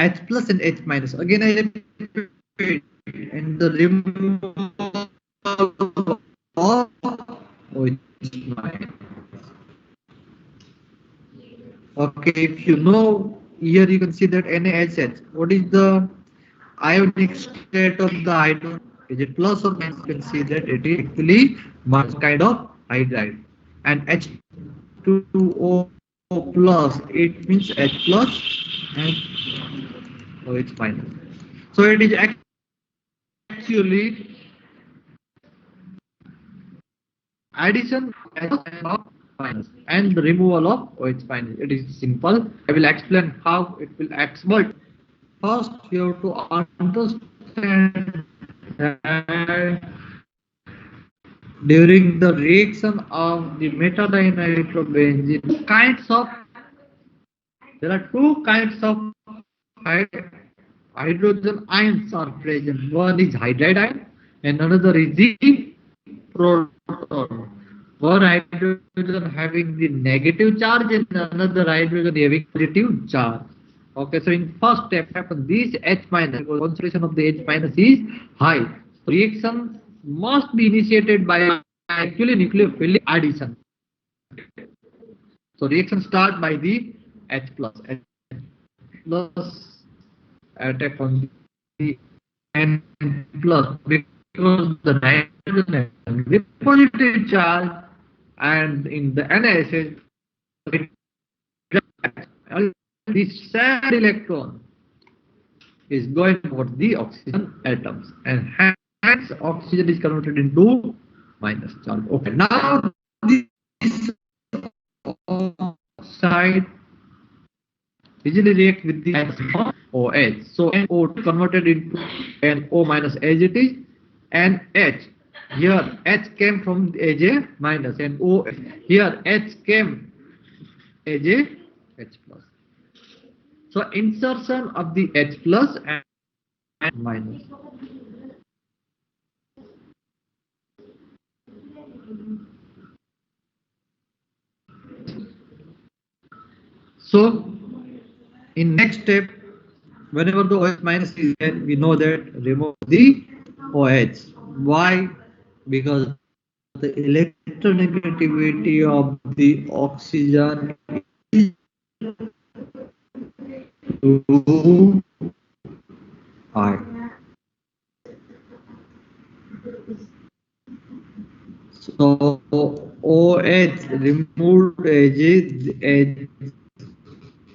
H plus and H minus. Again, I repeat, and the removal of OH minus. Okay, if you know, here you can see that NaHH. What is the ionic state of the hydrogen? Is it plus or minus? You can see that it is actually minus kind of hydride. And H2O plus, it means H plus and OH minus. So it is actually addition of minus and the removal of OH minus. It is simple. I will explain how it will act. But first, you have to understand that during the reaction of the metanitrobenzene, there are two kinds of hydrogen ions are present. One is hydride ion and another is the proton. One hydrogen having the negative charge and another hydrogen having positive charge. Okay, so in first step happen this H minus, because concentration of the H minus is high. So reaction must be initiated by actually nucleophilic addition. So reaction start by the H plus. H plus attack on the N plus because the nitrogen has the positive charge and in the NaSH the sad electron is going towards the oxygen atoms and hence oxygen is converted into minus charge. Okay, now this oxide easily react with the OH. So NO converted into NO minus as it is, and H. Here H came from as a minus and O here H came as a H plus. So insertion of the H plus and minus. So in next step, whenever the OH minus is there, we know that remove the OH. Why? Because the electronegativity of the oxygen is too high. So OH removed as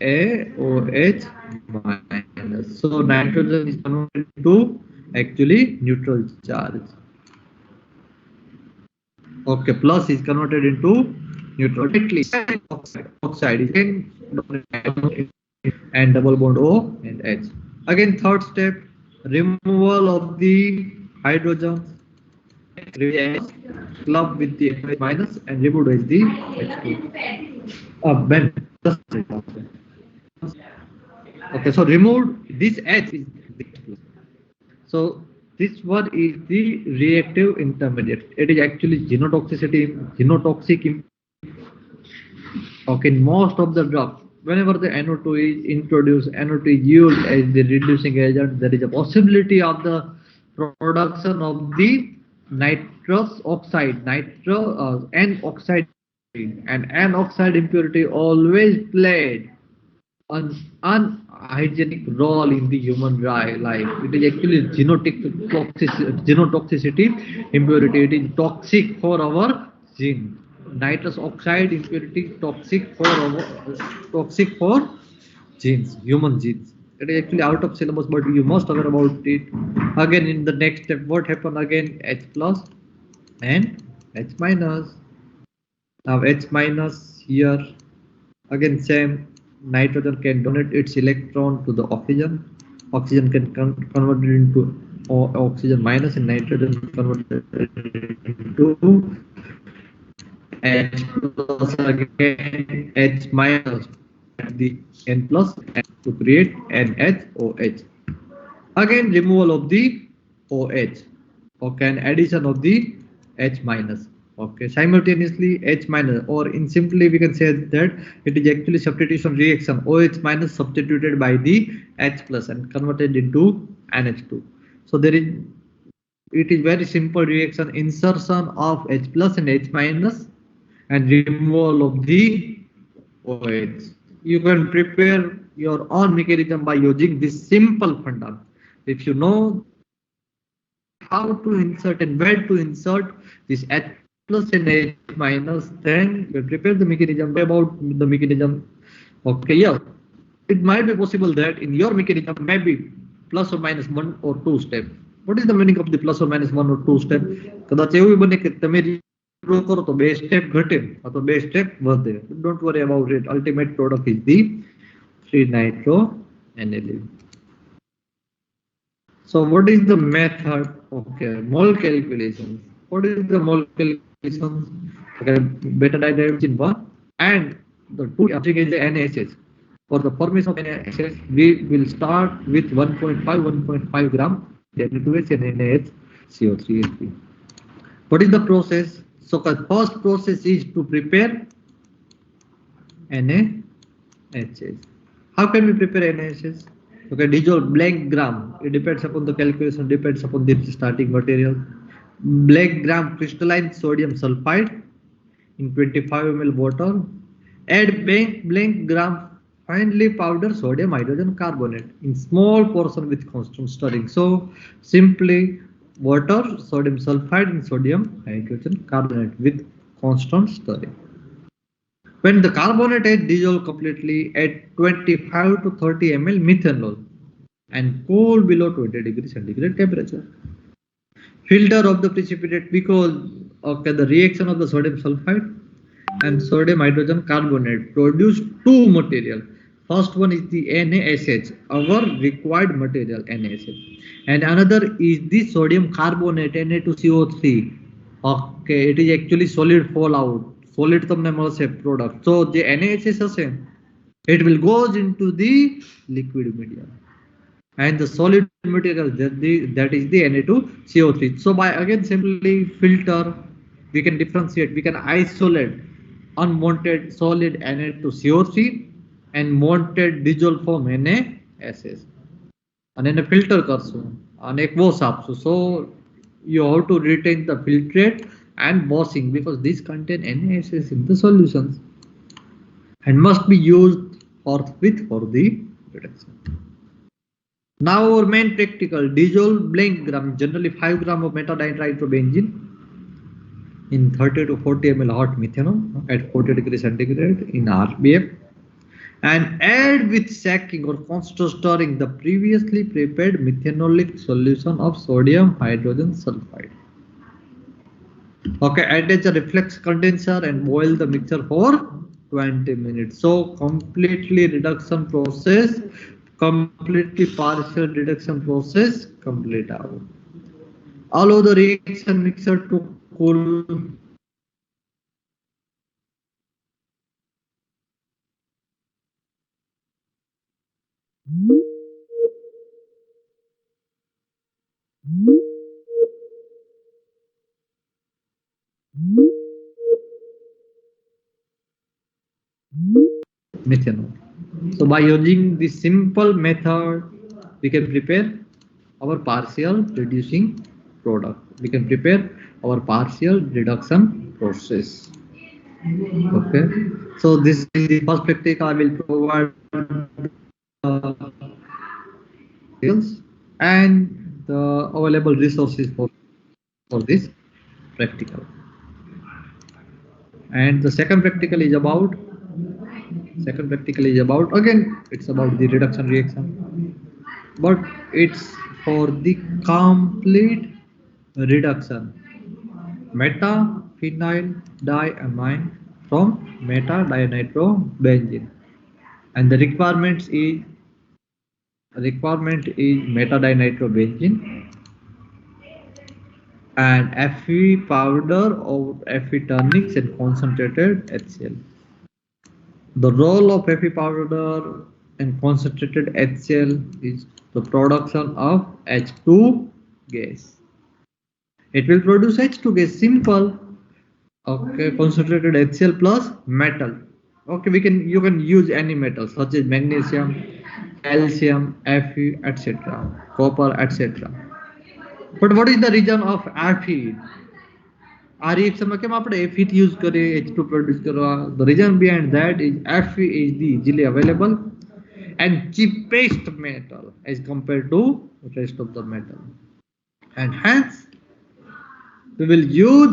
a OH minus. So nitrogen is converted to actually neutral charge. Okay, plus is converted into neutral. Oxide is and double bond O and H. Again, third step, removal of the hydrogens club with the H minus and removed as the H2. Ben. Okay, so removed this H is the so this one is the reactive intermediate. It is actually genotoxic. Okay, in most of the drugs, whenever the NO2 is introduced, NO2 is used as the reducing agent, there is a possibility of the production of the nitrous oxide, N oxide, and N oxide impurity always played an unhygienic role in the human life. It is actually genotoxicity impurity. It is toxic for our gene. Nitrous oxide impurity toxic for genes, human genes. It is actually out of syllabus, but you must aware about it. Again, in the next step, what happened again? H plus and H minus. Now H minus here again same. Nitrogen can donate its electron to the oxygen. Oxygen can convert it into oxygen minus and nitrogen converted into H plus again H minus the N plus to create NHOH. Again removal of the OH. Okay, and addition of the H minus. Okay, simultaneously H minus, or in simply we can say that it is actually substitution reaction. OH minus substituted by the H plus and converted into NH2. So there is, it is very simple reaction: insertion of H plus and H minus and removal of the OH. You can prepare your own mechanism by using this simple funda. If you know that how to insert and where to insert this H plus and H minus, then you can prepare the mechanism. Don't worry about the mechanism. Okay, yeah. It might be possible that in your mechanism maybe plus or minus one or two step. What is the meaning of the plus or minus one or two step? કદાચ એવું બને કે તમે reaction draw કરો તો બે step ઘટે અથવા બે સ્ટેપ વધે. Don't worry about it. Ultimate product is the 3 nitro aniline. So what is the method? Okay, mole calculations. What is the mole calculations? Okay, beta dihydrogen 1 and the 2 object is the NaHH. For the formation of NaHH, we will start with 1.5 gram Na2H and NaHCO3. What is the process? So the first process is to prepare NaHH. How can we prepare NaHH? Okay, dissolve blank gram. It depends upon the calculation, depends upon the starting material. Blank gram crystalline sodium sulfide in 25 ml water. Add blank gram finely powdered sodium hydrogen carbonate in small portion with constant stirring. So simply water, sodium sulfide and sodium hydrogen carbonate with constant stirring. When the carbonate is dissolved completely, add 25 to 30 ml methanol and cool below 20 degrees centigrade temperature. Filter of the precipitate because okay, the reaction of the sodium sulfide and sodium hydrogen carbonate produce two material. First one is the NaSH, our required material NaSH, and another is the sodium carbonate Na2CO3. Okay, it is actually solid fallout. Solid તમને મળશે product. So the NaSH હશે, it will goes into the liquid medium, and the solid material that is the Na2CO3. So by again simply filter, we can differentiate, we can isolate unwanted solid Na2CO3 and wanted dissolved form NaSH. અને એને filter કરશું અને એક wash આપશું. So you have to retain the filtrate and washing because these contain NaSH in the solutions and must be used forthwith for the reduction. Now our main practical: dissolve blank gram, generally 5 gram of metadienidrobenzene in 30 to 40 ml hot methanol at 40 degrees centigrade in RBF, and add with shacking or constant stirring the previously prepared methanolic solution of sodium hydrogen sulfide. Okay, attach a reflex condenser and boil the mixture for 20 minutes. So completely reduction process, completely partial reduction process complete out. Allow the reaction mixture to cool. Methanol. So by using this simple method, we can prepare our partial reducing product. We can prepare our partial reduction process. Okay. So this is the first practical. I will provide skills and the available resources for this practical. And the second practical is about again it's about the reduction reaction, but it's for the complete reduction meta phenyl diamine from meta dinitrobenzene, and the requirement is meta dinitrobenzene and Fe powder or Fe turnings and concentrated HCl. The role of Fe powder and concentrated HCl is the production of H2 gas. It will produce H2 gas, simple. Okay, concentrated HCl plus metal. Okay, you can use any metal such as magnesium, calcium, Fe, etc., copper, etc. But what is the reason of Fe? આ reaction માં કેમ આપણે Fe use કરીએ H2 produce કરવા? The reason behind that is Fe is the easily available and cheapest metal as compared to rest of the metal, and hence we will use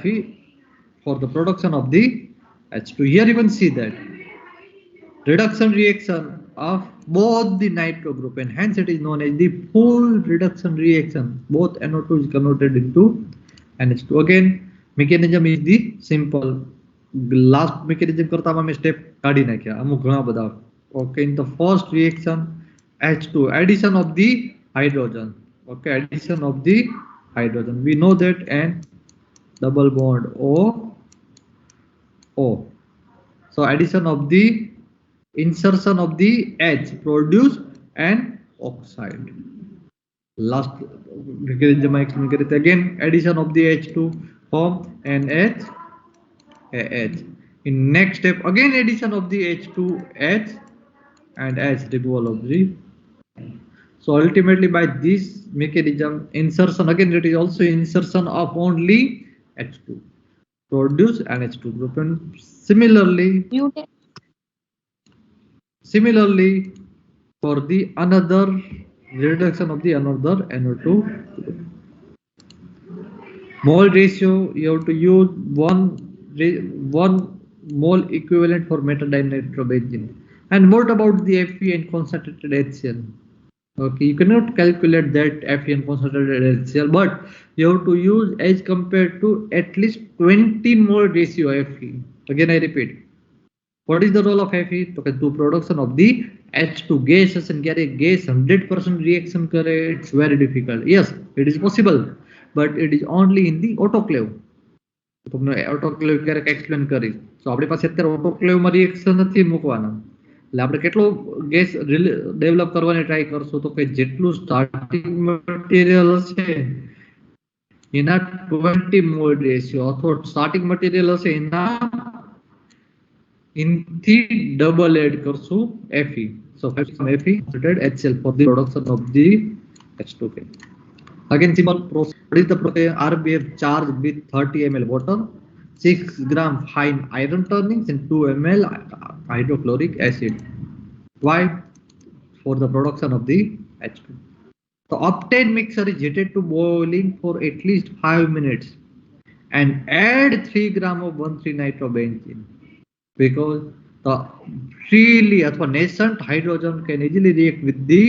Fe for the production of the H2. Here you can see that reduction reaction of both the nitro group, and hence it is known as the full reduction reaction. Both NO2 is converted into NH2. Again, mechanism is the simple. Last mechanism કરતા અમે step કાઢી નાખ્યા અમુક ઘણા બધા. Okay, in the first reaction H2, addition of the hydrogen. Okay, addition of the hydrogen, we know that, and double bond O. So addition of the insertion of the H produce an oxide. Last mechanism I explain kare again, addition of the H2 form NH. In next step again addition of the H2H and H removal of the. So ultimately by this mechanism insertion, again it is also insertion of only H2 produce an H2 group, and similarly for the another reduction of the another NO2 group. Mole ratio, you have to use one mole equivalent for metadinitrobenzene. And what about the Fe and concentrated HCl? Okay, you cannot calculate that Fe and concentrated HCl, but you have to use as compared to at least 20 mole ratio Fe. Again I repeat, what is the role of Fe? To production of the H2 gases, and get a gas 100% reaction करे, it's very difficult. Yes, it is possible, but it is only in the autoclave. તમને autoclave ક્યારેક explain કરીશ. So આપણી પાસે અત્યારે autoclave માં reaction નથી મૂકવાના, એટલે આપણે કેટલો ગેસ ડેવલપ કરવાની ટ્રાય કરશું? તો કે જેટલું સ્ટાર્ટિંગ મટીરિયલ હશે એના 20 મોલ રેશિયો, અથવા સ્ટાર્ટિંગ મટીરિયલ હશે એના ઇનથી ડબલ એડ કરશું Fe. So Fe HCl for the production of the H2K. Again simple process. What is the process? RBF charged with 30 ml water, 6 gram fine iron turnings, and 2 ml hydrochloric acid. Why? For the production of the H2. The obtained mixture is heated to boiling for at least 5 minutes and add 3 gram of 1,3-nitrobenzene, because the freely or nascent hydrogen can easily react with the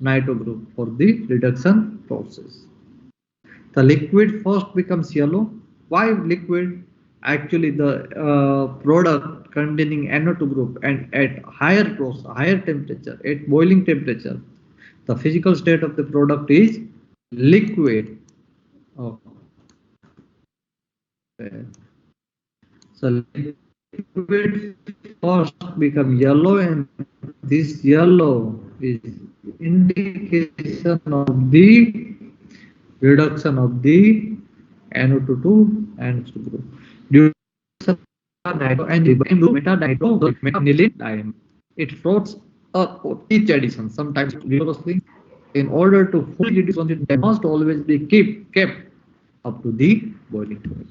nitro group for the reduction process. The liquid first becomes yellow. Why liquid? Actually the product containing NO2 group, and at higher process, higher temperature, at boiling temperature, the physical state of the product is liquid. Okay. So liquid first become yellow, and this yellow is indication of the reduction of the NO2 to NH2 group. Due to and metaniline, it floats up each addition, sometimes vigorously. In order to fully reduce it, they must always be kept up to the boiling point.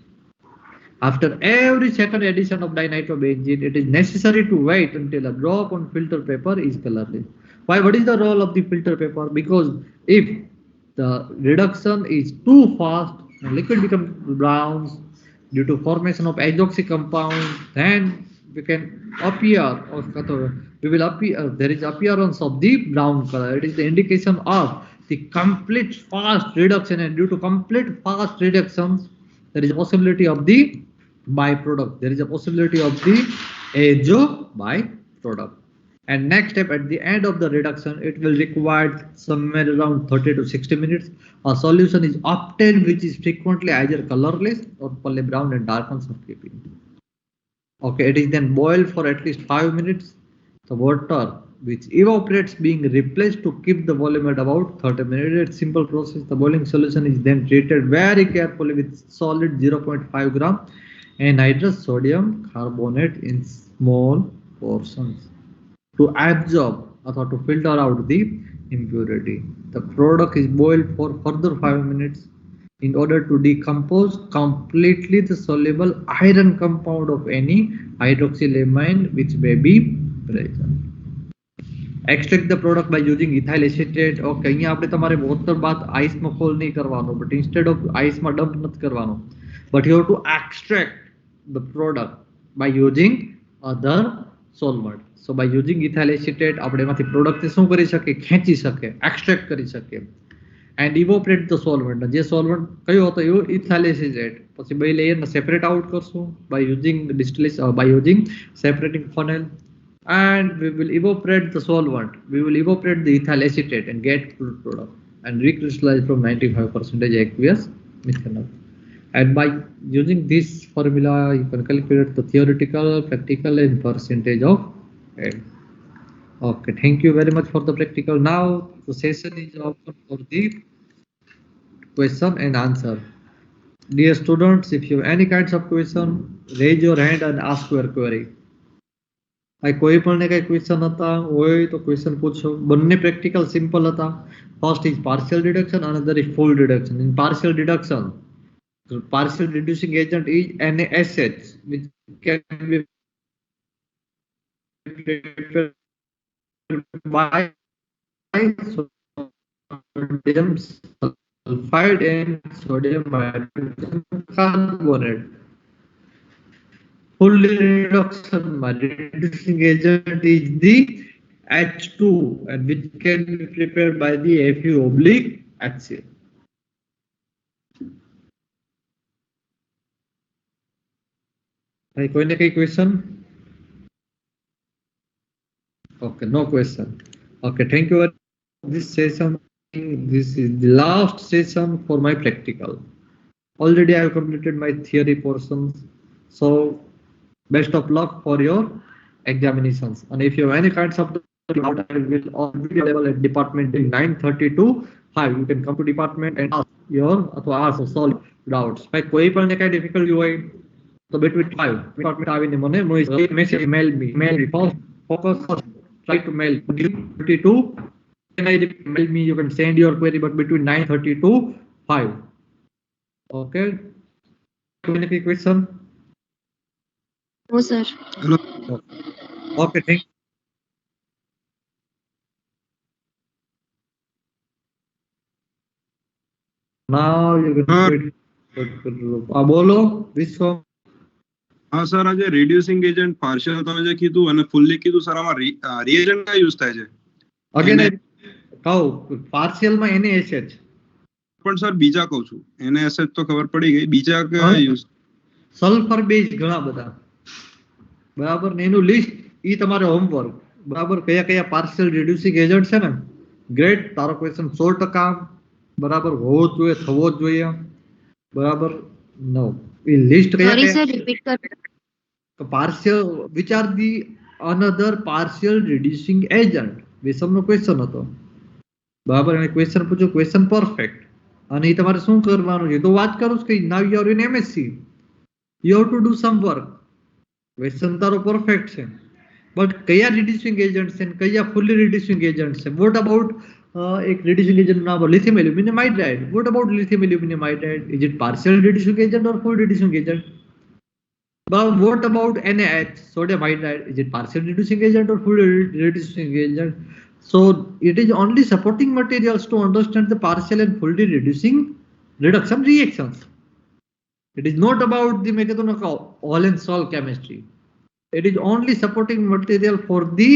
After every second addition of dinitrobenzene, it is necessary to wait until a drop on filter paper is colorless. Why? What is the role of the filter paper? Because if the reduction is too fast, the liquid becomes brown due to formation of azoxic compound, then we can appear, or we will appear, there is appearance of the brown color. It is the indication of the complete fast reduction, and due to complete fast reductions, there is a possibility of the byproduct. There is a possibility of the azo byproduct. And next step, at the end of the reduction, it will require somewhere around 30 to 60 minutes. A solution is obtained which is frequently either colorless or pale brown and darkens of keeping. Okay, it is then boiled for at least 5 minutes. The water which evaporates being replaced to keep the volume at about 30 minutes. It's simple process. The boiling solution is then treated very carefully with solid 0.5 gram anhydrous sodium carbonate in small portions to absorb or to filter out the impurity. The product is boiled for further 5 minutes in order to decompose completely the soluble iron compound of any hydroxylamine which may be present. Extract the product by using ethyl acetate. Okay, અહીંયા આપણે તમારે water બાથ આઈસમાં fall નહીં કરવાનો, but instead of આઈસમાં dump નથી કરવાનો, but you have to extract the product by using other solvent. So by using ethyl acetate આપણે એમાંથી પ્રોડક્ટને શું કરી શકે, ખેંચી શકે, એક્સ્ટ્રેક્ટ કરી શકે, and evaporate the solvent. જે solvent કયો હતો એ ethyl acetate. પછી બે લેયરને સેપરેટ આઉટ કરશું by using distillation, by using separating funnel, and we will evaporate the solvent. We will evaporate the ethyl acetate and get crude product and recrystallize from 95% aqueous methanol. And by using this formula, you can calculate the theoretical, practical, and percentage of air. Okay, thank you very much for the practical. Now the session is open for the question and answer. Dear students, if you have any kinds of question, raise your hand and ask your query. કોઈ પણ ને કઈ question હતા હોય તો question પૂછો. બંને practical simple હતા. First is partial deduction, another is full deduction. In partial deduction, partial reducing agent is NaSH, which can be prepared by sodium sulfide and sodium hydrogen carbonate. Full reduction reducing agent is the H2, and which can be prepared by the Fu/HCl. કોઈને કઈ question? Okay, no question. Okay, thank you. This session, this is the last session for my practical. Already I have completed my theory portions, so best of luck for your examinations. And if you have any kinds of doubt, I will be available at department in 9:30 to 5. You can come to department and ask your or ask or solve doubts. By કોઈ પણ ને કઈ difficulty હોય તો between 5 department આવીને મને message mail me first. Focus first. Try to mail 32. When I mail me, you can send your query, but between 9:30 to 5. Okay. Any question? No, sir. Hello. Okay, thank you. Now you can બોલો વિશ્વ. હા sir, આજે reducing agent partial તમે જે કીધું અને fully કીધું sir, આમાં રિએજન્ટ કયા યુઝ થાય છે? અગેન કહું પાર્શિયલ માં NaSH. પણ સર બીજા કહું છું, NaSH તો ખબર પડી ગઈ, બીજા કયા યુઝ? સલ્ફર બેઝ ઘણા બધા, બરાબર ને એનું લિસ્ટ ઈ તમારે હોમવર્ક, બરાબર કયા કયા પાર્શિયલ રિડ્યુસિંગ એજન્ટ છે ને. ગ્રેટ, તારો ક્વેશ્ચન 100% બરાબર હોવો જ જોઈએ, થવો જ જોઈએ, બરાબર. નો એ લિસ્ટ કયા Sorry, કયા sir. Repeat kar. Partial which are the another partial reducing agent, વિષમનો ક્વેશ્ચન હતો, બરાબર. એને ક્વેશ્ચન પૂછ્યો, ક્વેશ્ચન પરફેક્ટ, અને એ તમારે શું કરવાનું છે તો વાત કરું છું કે now you are in MSc, you have to do sum work. Question તારો પરફેક્ટ છે, બટ કયા રિડ્યુસિંગ એજન્ટ છે, કયા ફુલ્લી રિડ્યુસિંગ એજન્ટ છે. વોટ અબાઉટ એક રિડ્યુસિંગ એજન્ટ નામ lithium aluminium hydride. What about lithium aluminium hydride? Is it partial reducing agent or full reducing agent? But what about NaH, sodium hydride? Is it partial reducing agent or full reducing agent? So it is only supporting materials to understand the partial and fully reduction reactions. It is not about the all and sol chemistry. It is only supporting material for the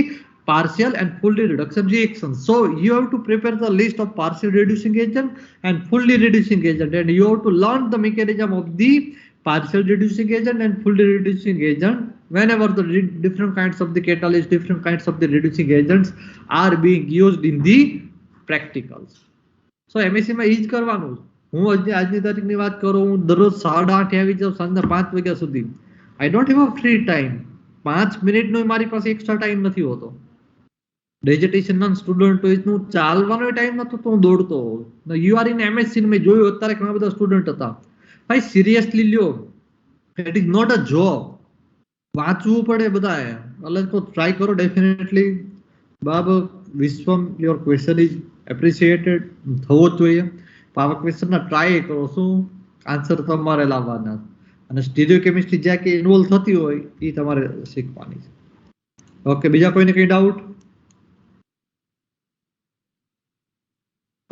partial and fully reduction reactions. So you have to prepare the list of partial reducing agent and fully reducing agent, and you have to learn the mechanism of the partial reducing agent and fully reducing agent whenever the different kinds of the catalyst, different kinds of the reducing agents are being used in the practicals. So MSc માં ઈ જ કરવાનું. હું આજની તારીખની વાત કરું, હું દરરોજ 8:30 આવી જાઉં સાંજના 5 વાગ્યા સુધી. I don't have a free time. 5 મિનિટનો મારી પાસે એક્સ્ટ્રા ટાઈમ નથી હોતો. ડેજર્ટેશનના સ્ટુડન્ટ હોય તો ચાલવાનો ટાઈમ નતો તો હું દોડતો. યુ આર ઇન MSc મેં જોયું અત્યારે ઘણા બધા સ્ટુડન્ટ હતા. ભાઈ સિરિયસલી લ્યો, It is not a job. વાંચવું પડે બધાએ. અલગ તો ટ્રાય કરો ડેફિનેટલી. બાબ વિશ્વમ યોર ક્વેશ્ચન ઇઝ એપ્રિશિએટેડ થવો જ જોઈએ. આવા ક્વેશ્ચનના ટ્રાય કરો, શું આન્સર તમારે લાવવાના, અને સ્ટીરિયો કેમિસ્ટ્રી જ્યાં કે ઇન્વોલ્વ થતી હોય એ તમારે શીખવાની છે. ઓકે, બીજા કોઈને કઈ doubt?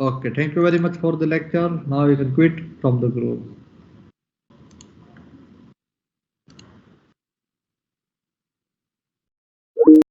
Okay, thank you very much for the lecture. Now you can quit from the group.